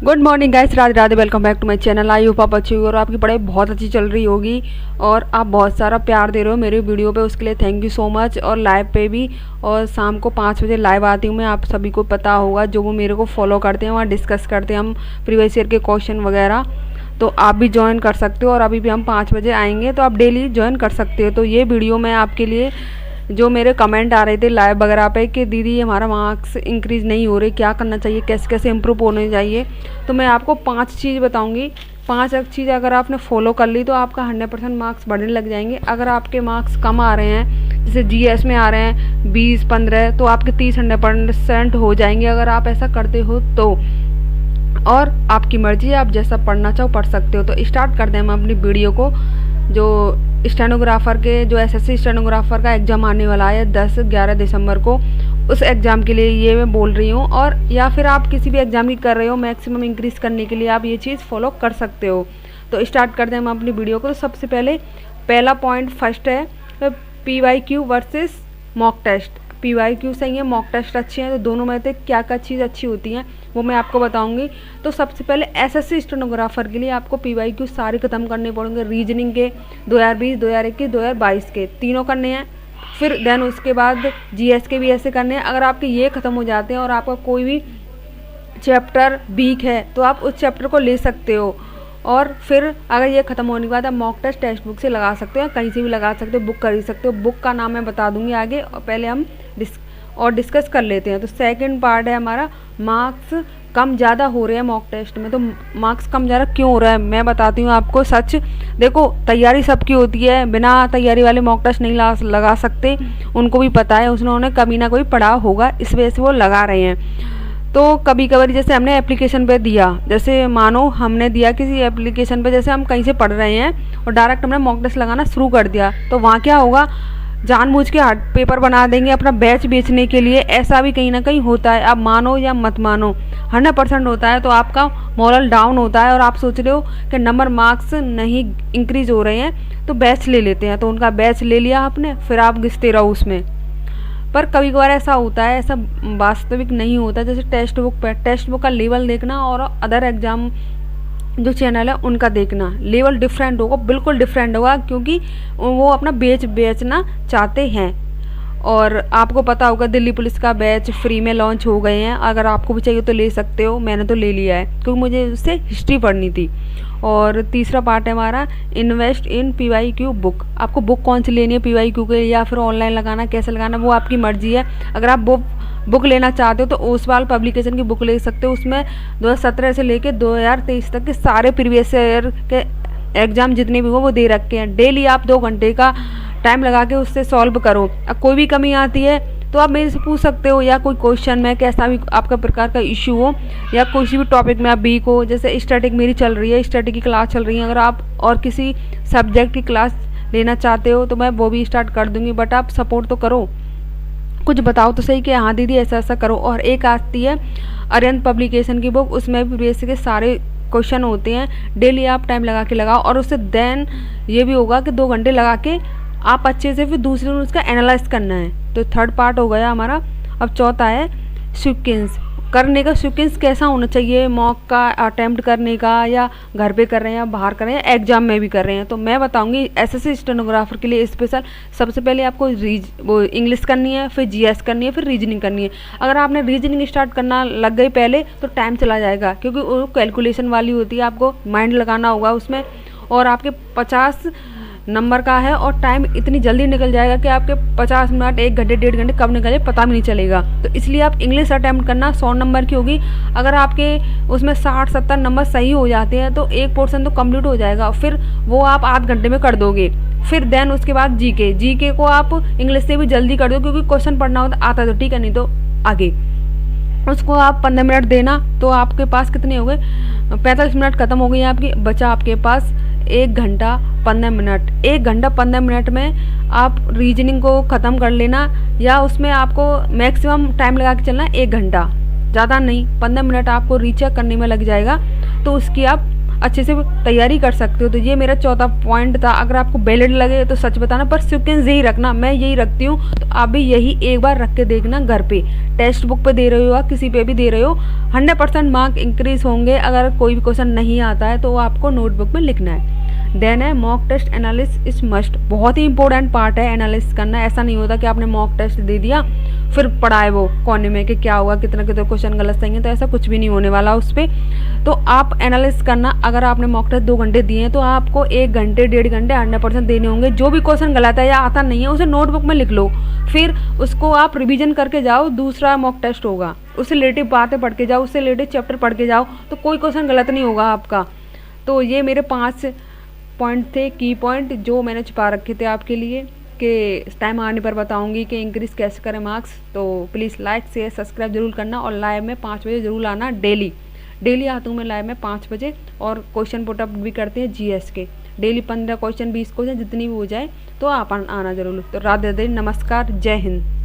Good morning guys, Radhe Radhe. Welcome back to my channel. I hope आप अच्छी हो और आपकी पढ़ाई बहुत अच्छी चल रही होगी और आप बहुत सारा प्यार दे रहे हो मेरे वीडियो पे, उसके लिए थैंक यू सो मच। और लाइव पे भी, और शाम को 5 बजे लाइव आती हूँ मैं, आप सभी को पता होगा जो वो मेरे को फॉलो करते हैं, वहाँ डिस्कस करते हैं हम प्रीवियस ईयर के क्वेश्चन वगैरह। तो आप भी ज्वाइन कर सकते हो और अभी भी हम 5 बजे आएंगे, तो आप डेली ज्वाइन कर सकते हो। तो ये वीडियो मैं आपके लिए, जो मेरे कमेंट आ रहे थे लाइव वगैरह पे कि दीदी हमारा मार्क्स इंक्रीज़ नहीं हो रहे, क्या करना चाहिए, कैसे कैसे इम्प्रूव होने चाहिए, तो मैं आपको 5 चीज़ बताऊंगी। 5 चीज़ अगर आपने फॉलो कर ली तो आपका 100% मार्क्स बढ़ने लग जाएंगे। अगर आपके मार्क्स कम आ रहे हैं, जैसे जीएस में आ रहे हैं 20-15, तो आपके 30-100% हो जाएंगे अगर आप ऐसा करते हो तो। और आपकी मर्जी है, आप जैसा पढ़ना चाहो पढ़ सकते हो। तो स्टार्ट कर दें हम अपनी वीडियो को। जो स्टेनोग्राफ़र के, जो एसएससी स्टेनोग्राफ़र का एग्ज़ाम आने वाला है 10-11 दिसंबर को, उस एग्ज़ाम के लिए ये मैं बोल रही हूँ। और या फिर आप किसी भी एग्ज़ाम की कर रहे हो, मैक्सिमम इंक्रीज़ करने के लिए आप ये चीज़ फॉलो कर सकते हो। तो स्टार्ट करते हैं हम अपनी वीडियो को। तो सबसे पहले पहला पॉइंट फर्स्ट है PYQ versus mock test. PYQ सही है, मॉक टेस्ट अच्छे हैं, तो दोनों में से क्या क्या चीज़ अच्छी होती हैं वो मैं आपको बताऊंगी। तो सबसे पहले एसएससी स्टेनोग्राफर के लिए आपको PYQ सारे ख़त्म करने पड़ेंगे। रीजनिंग के 2020, 2021, 2022 के तीनों करने हैं। फिर देन उसके बाद जीएस के भी ऐसे करने हैं। अगर आपके ये ख़त्म हो जाते हैं और आपका कोई भी चैप्टर वीक है तो आप उस चैप्टर को ले सकते हो। और फिर अगर ये ख़त्म होने के बाद आप मॉक टेस्ट टेक्स्ट बुक से लगा सकते हो, कहीं से भी लगा सकते हो, बुक कर सकते हो। बुक का नाम मैं बता दूंगी आगे, और पहले हम डिस्कस कर लेते हैं। तो सेकंड पार्ट है हमारा, मार्क्स कम ज़्यादा हो रहे हैं मॉक टेस्ट में। तो मार्क्स कम ज़्यादा क्यों हो रहा है मैं बताती हूँ आपको सच। देखो, तैयारी सबकी होती है, बिना तैयारी वाले मॉक टेस्ट नहीं लगा सकते, उनको भी पता है, उन्होंने कभी ना कोई पढ़ा होगा, इस वजह से वो लगा रहे हैं। तो कभी कभी जैसे हमने एप्लीकेशन पे दिया, जैसे मानो हमने दिया किसी एप्लीकेशन पे, जैसे हम कहीं से पढ़ रहे हैं और डायरेक्ट हमने मॉक टेस्ट लगाना शुरू कर दिया, तो वहाँ क्या होगा, जानबूझ के हार्ड पेपर बना देंगे अपना बैच बेचने के लिए। ऐसा भी कहीं ना कहीं होता है, आप मानो या मत मानो, 100% होता है। तो आपका मॉरल डाउन होता है और आप सोच रहे हो कि नंबर मार्क्स नहीं इंक्रीज हो रहे हैं तो बैच ले लेते हैं। तो उनका बैच ले लिया आपने, फिर आप घिसते रहो उसमें। पर कभी कभार ऐसा होता है, ऐसा वास्तविक नहीं होता। जैसे टेक्स्ट बुक का लेवल देखना और अदर एग्जाम जो चैनल है उनका देखना, लेवल डिफरेंट होगा, बिल्कुल डिफरेंट होगा, क्योंकि वो अपना बेचना चाहते हैं। और आपको पता होगा दिल्ली पुलिस का बैच फ्री में लॉन्च हो गए हैं, अगर आपको भी चाहिए तो ले सकते हो। मैंने तो ले लिया है क्योंकि मुझे उससे हिस्ट्री पढ़नी थी। और तीसरा पार्ट है हमारा, इन्वेस्ट इन PYQ बुक। आपको बुक कौन सी लेनी है PYQ के, या फिर ऑनलाइन लगाना, कैसे लगाना, वो आपकी मर्जी है। अगर आप बुक लेना चाहते हो तो ओसवाल पब्लिकेशन की बुक ले सकते हो। उसमें 2017 से लेके 2023 तक के सारे प्रीवियस ईयर के एग्जाम जितने भी हो वो दे रखे हैं। डेली आप 2 घंटे का टाइम लगा के उससे सॉल्व करो। अब कोई भी कमी आती है तो आप मेरे से पूछ सकते हो, या कोई क्वेश्चन में कैसा भी आपका प्रकार का इशू हो, या किसी भी टॉपिक में आप वीक हो। जैसे स्टैटिक मेरी चल रही है, स्टैटिक की क्लास चल रही है, अगर आप और किसी सब्जेक्ट की क्लास लेना चाहते हो तो मैं वो भी स्टार्ट कर दूंगी। बट आप सपोर्ट तो करो, कुछ बताओ तो सही कि हाँ दीदी ऐसा ऐसा करो। और एक आती है अरिहंत पब्लिकेशन की बुक, उसमें भी बेसिक के सारे क्वेश्चन होते हैं। डेली आप टाइम लगा के लगाओ, और उससे देन ये भी होगा कि 2 घंटे लगा के आप अच्छे से फिर दूसरे दिन उसका एनालाइज करना है। तो थर्ड पार्ट हो गया हमारा। अब चौथा है सीक्वेंस करने का। सीक्वेंस कैसा होना चाहिए मॉक का अटेम्प्ट करने का, या घर पे कर रहे हैं या बाहर कर रहे हैं, एग्जाम में भी कर रहे हैं, तो मैं बताऊंगी एसएससी स्टेनोग्राफर के लिए स्पेशल। सबसे पहले आपको वो इंग्लिश करनी है, फिर जीएस करनी है, फिर रीजनिंग करनी है। अगर आपने रीजनिंग स्टार्ट करना लग गई पहले तो टाइम चला जाएगा, क्योंकि वो कैलकुलेशन वाली होती है, आपको माइंड लगाना होगा उसमें। और आपके 50 नंबर का है और टाइम इतनी जल्दी निकल जाएगा कि आपके 50 मिनट, 1 घंटे, 1.5 घंटे कब निकल जाए पता भी नहीं चलेगा। तो इसलिए आप इंग्लिश अटैम्प्ट करना 100 नंबर की होगी। अगर आपके उसमें 60-70 नंबर सही हो जाते हैं तो 1 पोर्शन तो कंप्लीट हो जाएगा, फिर वो आप आध घंटे में कर दोगे। फिर देन उसके बाद जीके को आप इंग्लिश से भी जल्दी कर दो, क्योंकि क्वेश्चन पढ़ना होता आता तो ठीक है, नहीं तो आगे उसको आप 15 मिनट देना। तो आपके पास कितने हो गए, 45 मिनट खत्म हो गई आपकी, बचा आपके पास 1 घंटा 15 मिनट। 1 घंटा 15 मिनट में आप रीजनिंग को ख़त्म कर लेना, या उसमें आपको मैक्सिमम टाइम लगा के चलना 1 घंटा, ज़्यादा नहीं, 15 मिनट आपको रीचेक करने में लग जाएगा। तो उसकी आप अच्छे से तैयारी कर सकते हो। तो ये मेरा चौथा पॉइंट था। अगर आपको वैलिड लगे तो सच बताना, पर सिक्वेंस यही रखना, मैं यही रखती हूँ, तो आप भी यही एक बार रख के देखना घर पे। टेक्स्ट बुक पे दे रहे हो या किसी पे भी दे रहे हो, 100% मार्क इंक्रीज होंगे। अगर कोई भी क्वेश्चन नहीं आता है तो आपको नोटबुक में लिखना है। देन है mock test analysis is must, बहुत ही इंपॉर्टेंट पार्ट है एनालिसिस करना। ऐसा नहीं होता कि आपने मॉक टेस्ट दे दिया फिर पढ़ा है वो कोने में कि क्या हुआ, कितना कितना क्वेश्चन गलत सही है, तो ऐसा कुछ भी नहीं होने वाला उस पर। तो आप एनालिसिस करना। अगर आपने मॉक टेस्ट 2 घंटे दिए हैं तो आपको 1 घंटे 1.5 घंटे 100% देने होंगे। जो भी क्वेश्चन गलत है या आता नहीं है उसे नोटबुक में लिख लो, फिर उसको आप रिवीजन करके जाओ। दूसरा मॉक टेस्ट होगा, उससे रिलेटिव बातें पढ़ के जाओ, उससे रिलेटिव चैप्टर पढ़ के जाओ, तो कोई क्वेश्चन गलत नहीं होगा आपका। तो ये मेरे 5 पॉइंट थे, की पॉइंट, जो मैंने छुपा रखे थे आपके लिए, कि टाइम आने पर बताऊंगी कि इंक्रीज़ कैसे करें मार्क्स। तो प्लीज़ लाइक शेयर सब्सक्राइब जरूर करना, और लाइव में 5 बजे जरूर आना। डेली आता हूँ मैं लाइव में 5 बजे, और क्वेश्चन पुटअप भी करते हैं जीएस के। डेली 15 क्वेश्चन 20 क्वेश्चन जितनी भी हो जाए तो आप आना जरूर। तो राधे राधे, नमस्कार, जय हिंद।